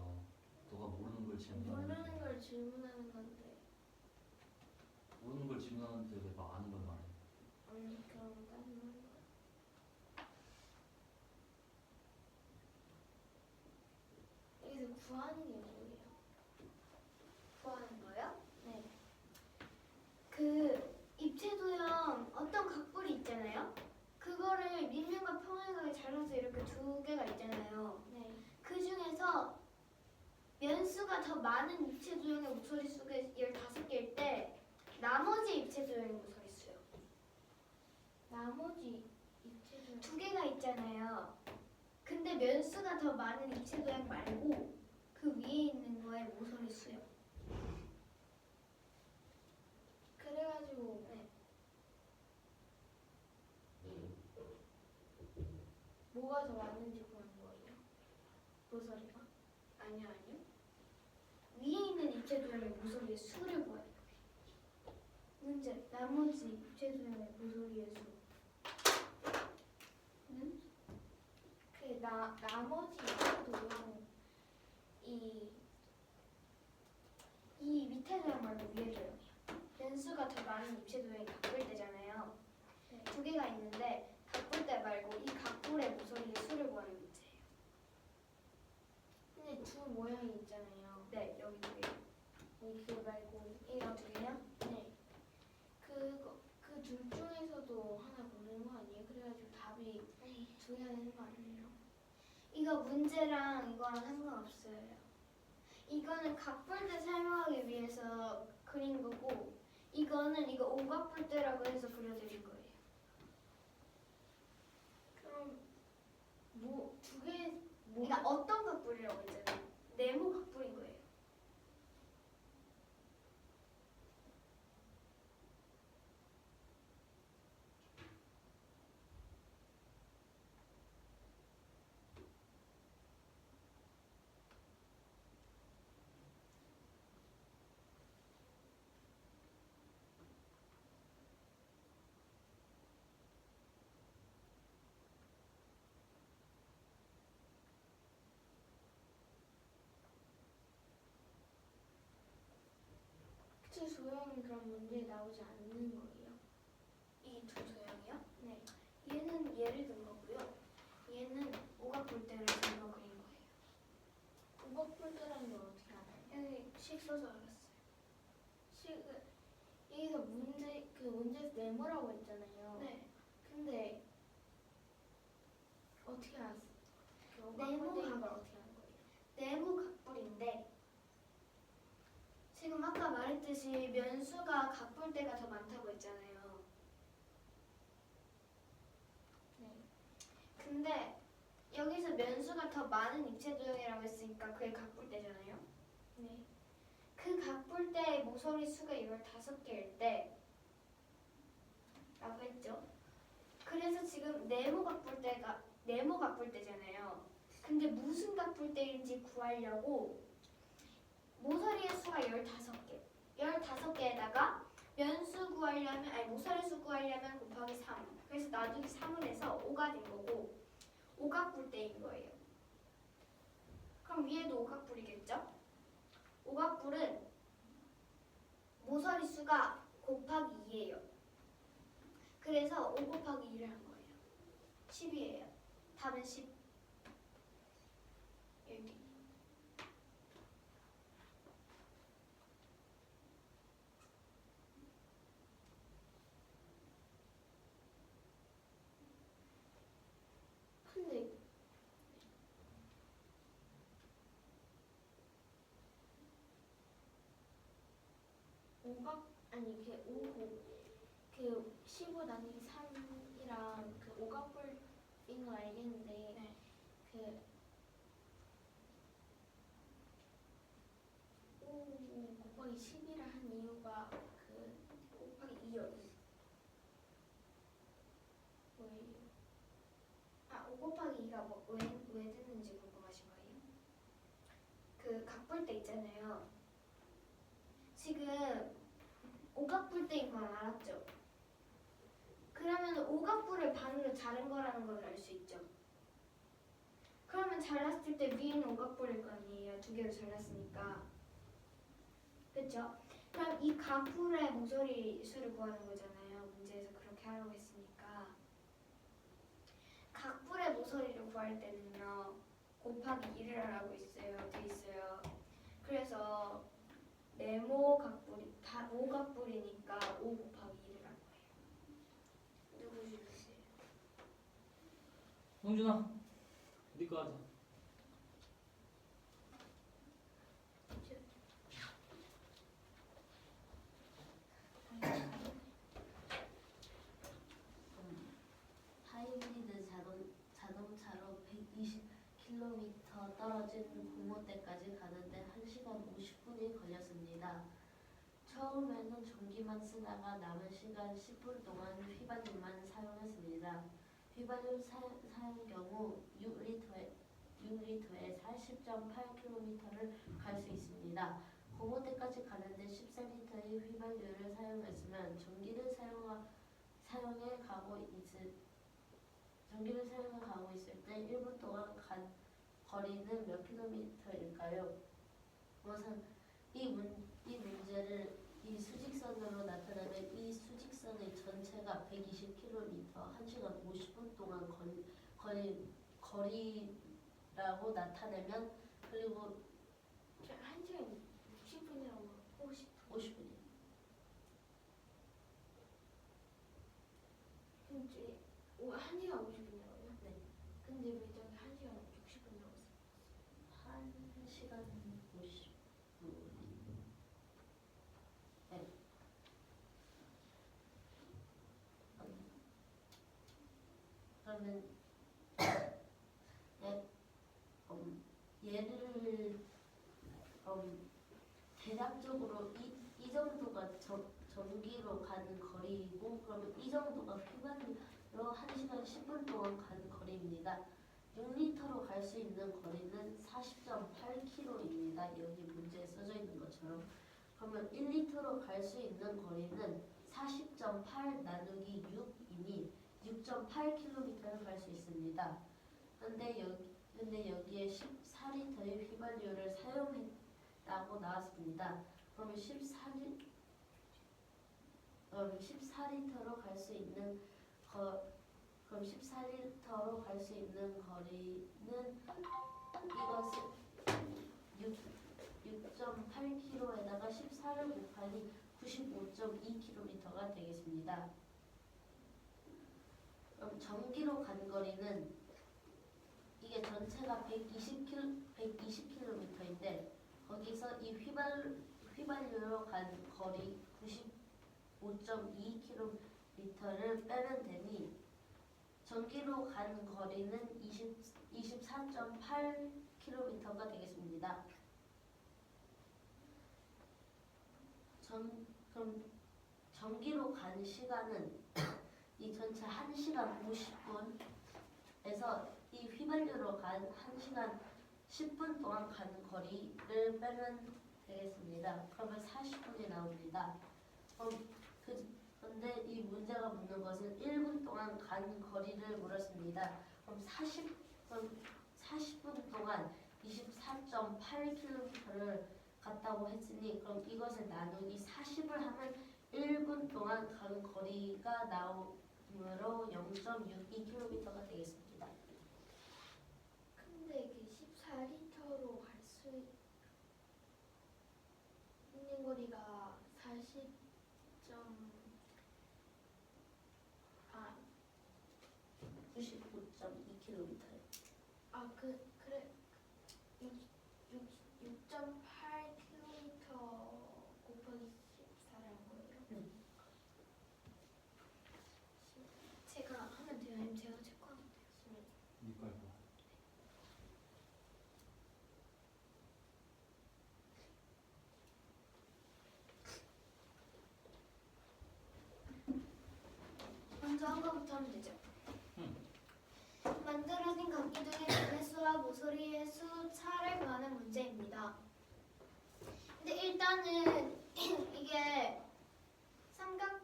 Speaker 2: 너가 모르는 걸 질문하는
Speaker 1: 모르는 걸 질문하는 건데
Speaker 2: 모르는 걸 질문하는데 왜 막 아는 걸 말해?
Speaker 1: 아니 그럼 다른 말 여기서 구하는 게 뭐예요?
Speaker 4: 구하는 거요?
Speaker 1: 네.
Speaker 4: 그 입체 도형 어떤 각볼이 있잖아요. 그거를 밑면과 평행하게 잘라서 이렇게 두 개가 있잖아요.
Speaker 1: 네.
Speaker 4: 그 중에서 면수가 더 많은 입체 도형의 모서리 수가 15개일 때 나머지 입체 도형의 모서리 수요.
Speaker 1: 나머지 입체들
Speaker 4: 두 개가 있잖아요. 근데 면수가 더 많은 입체 도형 말고 그 위에 있는 거의 모서리 수요.
Speaker 1: 그래가지고
Speaker 4: 네.
Speaker 1: 뭐가 더 많은지 구하는 거예요? 모서리가?
Speaker 4: 아니요. 위에 있는 입체 도형의 모서리의 수를 구해요. 문제. 나머지 입체 도형의 모서리의 수.
Speaker 1: 나머지 입체도형 이 밑에 도형 말고 위에 도형이요.
Speaker 4: 변수가 더 많은 입체 도형이 각볼대잖아요.
Speaker 1: 네.
Speaker 4: 두 개가 있는데 각볼대 말고 이 각볼의 모서리의 수를 구하는 문제예요.
Speaker 1: 근데 두 모양이 있잖아요.
Speaker 4: 네, 여기 두 개.
Speaker 1: 그 말고
Speaker 4: 이거 두 개요?
Speaker 1: 네. 그 둘 중에서도 하나 고르는 거 아니에요? 그래가지고 답이 두 개가 되는 거 아니에요?
Speaker 4: 이거 문제랑 이거랑 상관없어요. 이거는 각볼대 설명하기 위해서 그린 거고 이거는 이거 오각볼대라고 해서 그려드린 거예요.
Speaker 1: 그럼 뭐 두 개
Speaker 4: 그러니까 어떤 각볼이라고 했잖아요. 네모 각볼인 거예요.
Speaker 1: 두 도형이 그럼 문제에 나오지 않는 거예요?
Speaker 4: 이 두 도형이요?
Speaker 1: 네.
Speaker 4: 얘는 얘를 든 거고요. 얘는 오각볼대를 든거 그린 거예요.
Speaker 1: 오버폴드라는 걸 어떻게 알아요?
Speaker 4: 여기 식 써서 알았어요.
Speaker 1: 여기서 문제에서 네모라고 했잖아요.
Speaker 4: 네.
Speaker 1: 근데 어떻게 알았어?
Speaker 4: 네모
Speaker 1: 오버폴드인 걸 어떻게 아는 거예요?
Speaker 4: 네모 각볼인데 지금 아까 말했듯이 면수가 각볼대가 더 많다고 했잖아요.
Speaker 1: 네.
Speaker 4: 근데 여기서 면수가 더 많은 입체 도형이라고 했으니까 그게 각볼대잖아요.
Speaker 1: 네.
Speaker 4: 그 각볼대의 모서리 수가 15개일 때 라고 했죠. 그래서 지금 네모 각볼대잖아요. 근데 무슨 각볼대인지 구하려고 모서리의 수가 15개. 15개에다가 모서리 수 구하려면 곱하기 3. 그래서 나누기 3을 해서 5가 된 거고 5각불대인 거예요. 그럼 위에도 5각불이겠죠? 5각불은 모서리 수가 곱하기 2예요. 그래서 5 곱하기 2를 한 거예요. 10이에요. 답은 10. 여기. 근데 그 15 나누기 3이랑 그 오각불인 거 알겠는데
Speaker 1: 네.
Speaker 4: 그 5 곱하기 10이라 한 이유가 그 곱하기 2요. 뭐예요? 5 곱하기 2가 왜 됐는지 궁금하신 거예요? 그 각불대 있잖아요. 지금 오각불대인 건 알았죠? 그러면 오각불을 반으로 자른 거라는 걸 알 수 있죠? 그러면 잘랐을 때 위에는 오각불일 거 아니에요? 두 개로 잘랐으니까. 그쵸? 그럼 이 각불의 모서리 수를 구하는 거잖아요. 문제에서 그렇게 하라고 했으니까. 각불의 모서리를 구할 때는요. 곱하기 1을 하라고 돼 있어요. 그래서 네모 각불이 다 오각불이니까 5 곱하기 1을 한 거예요. 누구 주세요?
Speaker 2: 홍준아, 니거 하자.
Speaker 3: 하이브리드 자동차로 120km 떨어진 공모대까지 가는데 1시간 50분이 걸렸습니다. 처음에는 전기만 쓰다가 남은 시간 10분 동안 휘발유만 사용했습니다. 휘발유 사용 경우 6리터에 40.8km를 갈 수 있습니다. 공모대까지 가는데 14리터의 휘발유를 사용했으면 전기를 사용해 가고 있을 때 1분 동안 간 거리는 몇 킬로미터일까요? 우선 이 문제를 이 수직선으로 나타내면 이 수직선의 전체가 120km, 1시간 50분 동안 거리라고 나타내면, 그리고
Speaker 4: 1시간 60분이라고
Speaker 3: 50분이요.
Speaker 4: 근데 1시간 50분이라고요?
Speaker 3: 네.
Speaker 4: 근데 왜 저기 1시간 60분이라고 써?
Speaker 3: 1시간 50분. 네. 그러면 얘를 대략적으로 이 정도가 전기로 가는 거리이고, 그러면 이 정도가 휘발유로 1시간 10분 동안 가는 거리입니다. 6리터로 갈 수 있는 거리는 40.8km입니다. 여기 문제에 써져 있는 것처럼. 그러면 1리터로 갈 수 있는 거리는 40.8 나누기 6이니 6.8km를 갈 수 있습니다. 근데 여기에 14리터의 휘발유를 사용했다고 나왔습니다. 그러면 14리터로 갈 수 있는 거리는 이것을 6.8km에다가 14를 곱하니 95.2km가 되겠습니다. 그럼 전기로 간 거리는 이게 전체가 120km인데 거기서 이 휘발유로 간 거리 95.2km를 빼면 되니 전기로 간 거리는 24.8km가 되겠습니다. 그럼 전기로 간 시간은 이 전체 1시간 50분에서 이 휘발유로 간 1시간 10분 동안 가는 거리를 빼면 되겠습니다. 그러면 40분이 나옵니다. 그런데 이 문제가 묻는 것은 1분 동안 간 거리를 물었습니다. 그럼 40분 동안 24.8km를 갔다고 했으니 그럼 이것을 나누기 40을 하면 1분 동안 간 거리가 나오므로 0.62km가 되겠습니다.
Speaker 1: 근데 이게 14리터로 갈 수 있는 거리가
Speaker 3: 95.2km예요.
Speaker 1: 그래 6.8km 곱하기 14란 거예요? 제가 하면 돼요? 아니면 제가 체크하면 돼요?
Speaker 2: 니걸 봐.
Speaker 1: 먼저 한 거부터 하면 되죠?
Speaker 2: 응.
Speaker 1: 만들어진 각기둥의 자릿수와 모서리의 수 차를 구하는 문제입니다. 근데 일단은 이게 삼각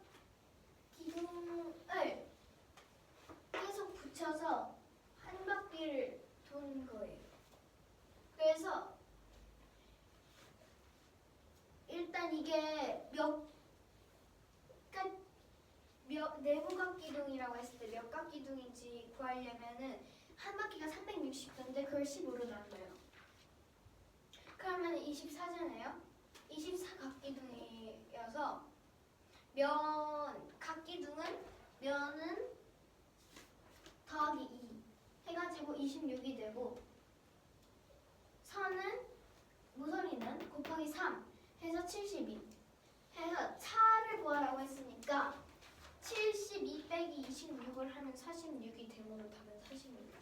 Speaker 1: 기둥을 계속 붙여서 한 바퀴를 도는 거예요. 그래서 일단 이게 내부 각기둥이라고 했을 때 몇 각기둥인지 구하려면은 한 바퀴가 360도인데 그걸 15로 나눠요. 그러면 24잖아요. 24각기둥이어서 면은 더하기 2 해가지고 26이 되고 모서리는 곱하기 3 해서 72 해서 차를 구하라고 했으니까 72 빼기 26을 하면 46이 되므로 답은 46이 됩니다.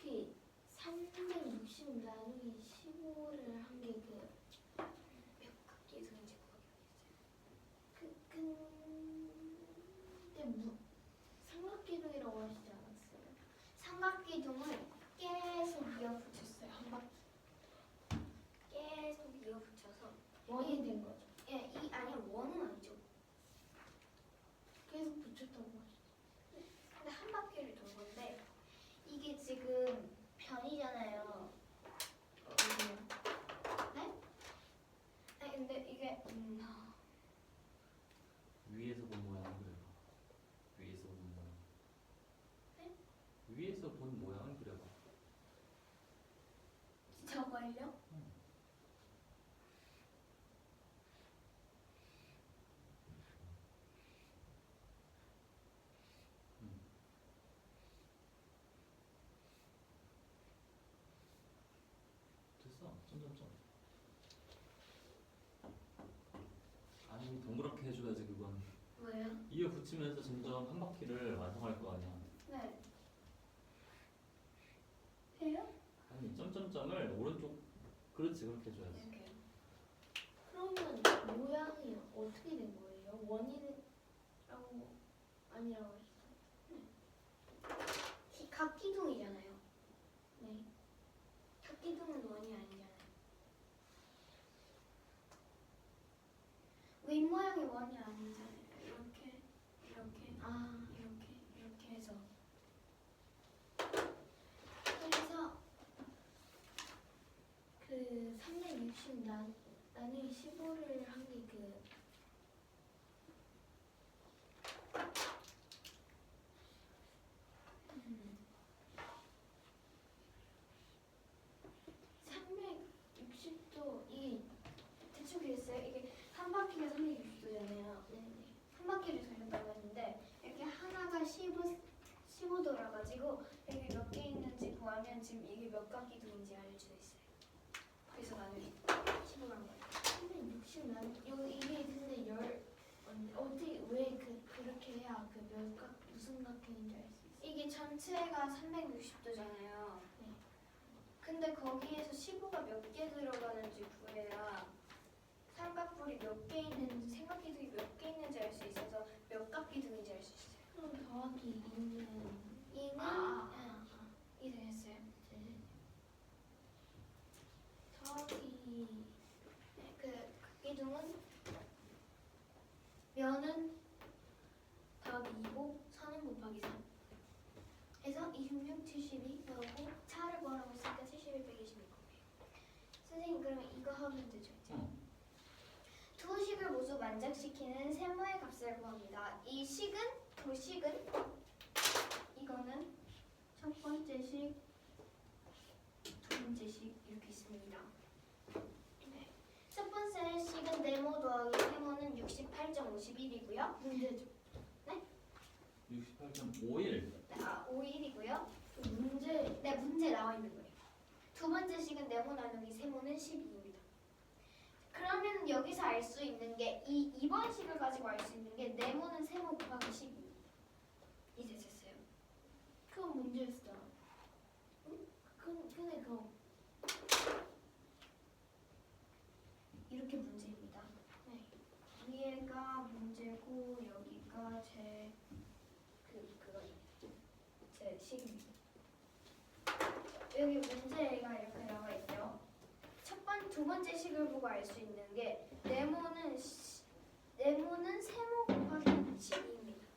Speaker 1: 그 360 나누기 15를 한 게 몇 각기둥인지 구하기 근데 삼각기둥이라고 하시지 않았어요? 삼각기둥을 계속 이어붙였어요. 한 바퀴 계속 이어붙여서 원이 된 거죠. 예, 아니 원은 아니죠. 계속 붙였다고 하시죠. 근데 한 바퀴를 돌 건데 이게 지금 변이잖아요. 네? 아니 근데 이게
Speaker 2: 위에서 본 모양을 그려봐. 위에서 본 모양.
Speaker 1: 네?
Speaker 2: 위에서 본 모양을 그려봐.
Speaker 1: 저걸요?
Speaker 2: 됐어. 점점점. 아니 동그랗게 해줘야지 그건.
Speaker 1: 뭐예요?
Speaker 2: 이어 붙이면서 점점 한 바퀴를 완성할 거 아니야.
Speaker 1: 네. 해요?
Speaker 2: 아니 점점점을 오른쪽 그렇지 그렇게 해줘야지.
Speaker 1: 이렇게요. 그러면 모양이 어떻게 된 거예요? 원이라고 아니라고 하셨어요? 네. 각기둥이잖아요. 네. 각기둥은 원이 아니잖아요. 윗모양이 원이 아니잖아요. 이렇게 이렇게 해서 그 360 나누기 15를 한 게 360도 이게 대충 그랬어요. 이게 한 바퀴가 360도잖아요. 한 바퀴를 돌린다고 했는데 이렇게 하나가 15도라 가지고 여기 몇 개 있는지 구하면 지금 이게 몇 각기둥인지 알려져 있어요. 그래서 나는 15란 거예요. 360 이게 근데 안 돼. 어떻게 왜 그렇게 해야 무슨 각형인지 알 수 있어?
Speaker 4: 이게 전체가 360도잖아요.
Speaker 1: 네.
Speaker 4: 근데 거기에서 15가 몇 개 들어가는지 구해야 삼각뿔이 몇 개 있는지 삼각기둥이 몇 개 있는지 알 수 있어서 몇 각기둥인지 알 수 있어요.
Speaker 1: 그럼 더하기 2는
Speaker 4: 2는
Speaker 1: 아.
Speaker 4: 2 되겠어요.
Speaker 1: 더하기
Speaker 4: 그 각기둥은 면은
Speaker 1: 더하기 2고 4는 곱하기 3.
Speaker 4: 해서 26, 72 나오고 차를 구하라고 했으니까 71, 126 선생님 그러면 이거 하면 되죠 이제? 두 식을 모두 만족시키는 세모의 값을 구합니다. 이 식은 두 식은 이거는
Speaker 1: 첫 번째 식, 두 번째 식 이렇게 있습니다.
Speaker 4: 네. 첫 번째 식은 네모 더하기 세모는 68.51이고요.
Speaker 1: 문제죠.
Speaker 2: 68.51.
Speaker 4: 아 51이고요.
Speaker 1: 문제
Speaker 4: 네 문제 나와 있는 거예요. 두 번째 식은 네모 나누기 세모는 12입니다. 그러면 여기서 알 수 있는 게 이 2번 식을 가지고 알 수 있는 게 네모는 세모 곱하기 12. 이제 됐어요.
Speaker 1: 그건 문제였어. 근데 그거
Speaker 4: 이렇게 문제입니다.
Speaker 1: 네.
Speaker 4: 위에가 문제고 여기가 제 식입니다. 여기 문제가 이렇게 나와 있죠. 두 번째 식을 보고 알 수 있는 게 네모는 세모 곱하기 12입니다.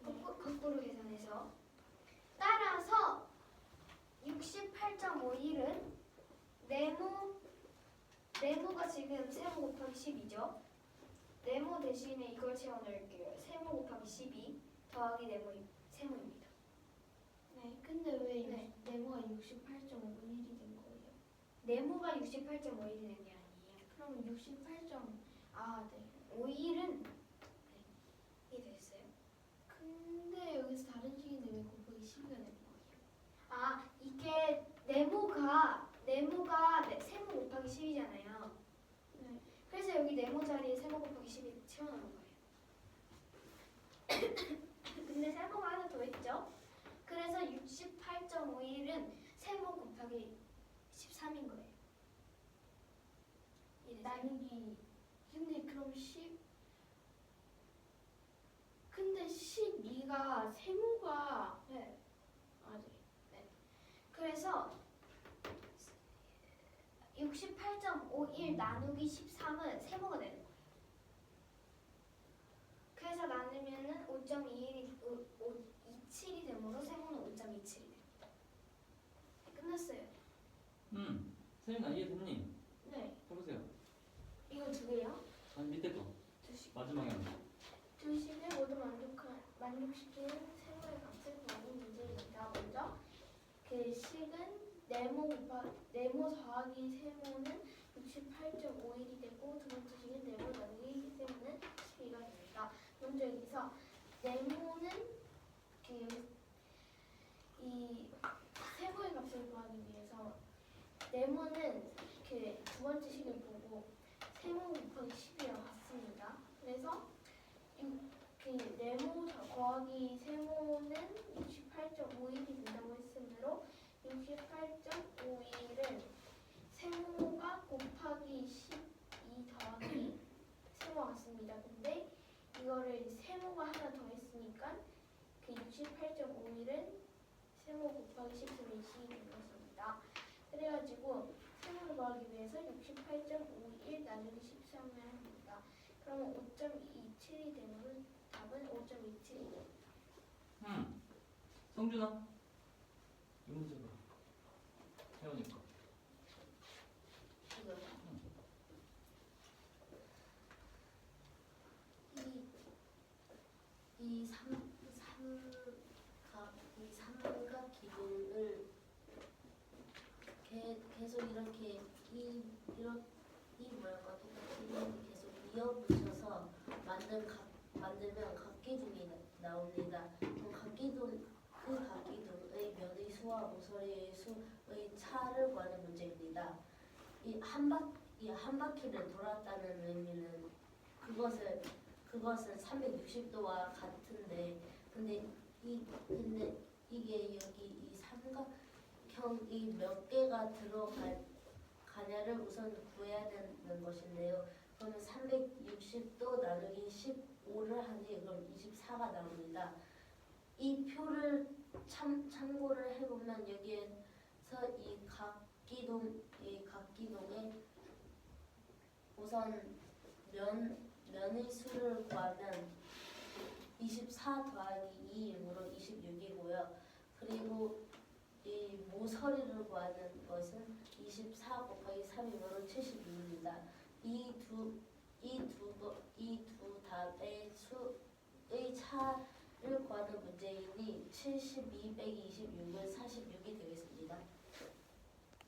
Speaker 4: 거꾸로 계산해서 따라서 68.51은 네모가 지금 세모 곱하기 10이죠. 네모 대신에 이걸 채워넣을게요. 세모 곱하기 12 더하기 세모입니다.
Speaker 1: 네. 근데 왜
Speaker 4: 네.
Speaker 1: 네모가 68.51이 된 거예요?
Speaker 4: 네모가 68.51이 된 게 아니에요.
Speaker 1: 그럼 68.
Speaker 4: 51은 이 됐어요.
Speaker 1: 근데 여기서 다른 식인데 왜 곱하기 12가 된 거예요?
Speaker 4: 아 이게 네모가 세모 곱하기 10이잖아요.
Speaker 1: 네.
Speaker 4: 그래서 여기 네모 자리에 세모 곱하기 10이 채워넣은 거예요. 근데 세모가 하나 더 있죠. 그래서 68.51은 세모 곱하기 13인 거예요. 이래서요.
Speaker 1: 나누기. 근데 그럼 10. 근데 12가 세모가
Speaker 4: 네.
Speaker 1: 네.
Speaker 4: 그래서 68.51 나누기 13은 세모가 되는 거예요. 그래서 나누면은 5.27이 되므로 세모는 5.27이 됩니다. 끝났어요.
Speaker 2: 선생님 나 이해됐니?
Speaker 1: 네.
Speaker 2: 해보세요.
Speaker 1: 이거 두 개요?
Speaker 2: 아니 밑에 거
Speaker 1: 두 식.
Speaker 2: 마지막에 하는 거.
Speaker 1: 두 식을 모두 만족시키는 세모의 값을 구하는 문제입니다. 먼저 그 식은 네모 더하기 세모는 68.51이 되고 두 번째 식은 네모 나누기 세모는 12가 됩니다. 먼저 여기서 네모는 이 세모의 값을 구하기 위해서 네모는 두 번째 식을 보고 세모 곱하기 10이랑 같습니다. 그래서 네모 더하기 세모는 68.51이 된다고 했으므로 68.51은 세모가 곱하기 12 더하기 세모 같습니다. 근데 이거를 세모가 하나 더 했으니까 그 68.51은 세모 곱하기 10분의 20이 된 것입니다. 그래가지고 세모를 구하기 위해서 68.51 나누기 13을 합니다. 그러면 5.27이 되면 답은 5.27입니다.
Speaker 2: 성준아 이 문제 봐. 태연이 거.
Speaker 3: 이거요? 이 삼각 기둥을 계속 이렇게 이 모양과 똑같이 계속 이어붙여서 만들면 각기둥이 나옵니다. 그럼 각기둥의 면의 수와 모서리의 수의 차를 구하는 문제입니다. 이 한 바퀴를 돌았다는 의미는 그 그것은 360도와 같은데 근데 이게 여기 이 삼각형이 몇 개가 들어가냐를 우선 구해야 되는 것인데요. 그러면 360도 나누기 15를 하니 그럼 24가 나옵니다. 이 표를 참고를 해보면 여기에서 이 각기동에 우선 면의 수를 구하면 24 더하기 2이므로 26이고요. 그리고 이 모서리를 구하는 것은 24 곱하기 3이므로 76입니다. 이 두 답의 수의 차를 구하는 문제이니 72 빼기 26은 46이 되겠습니다.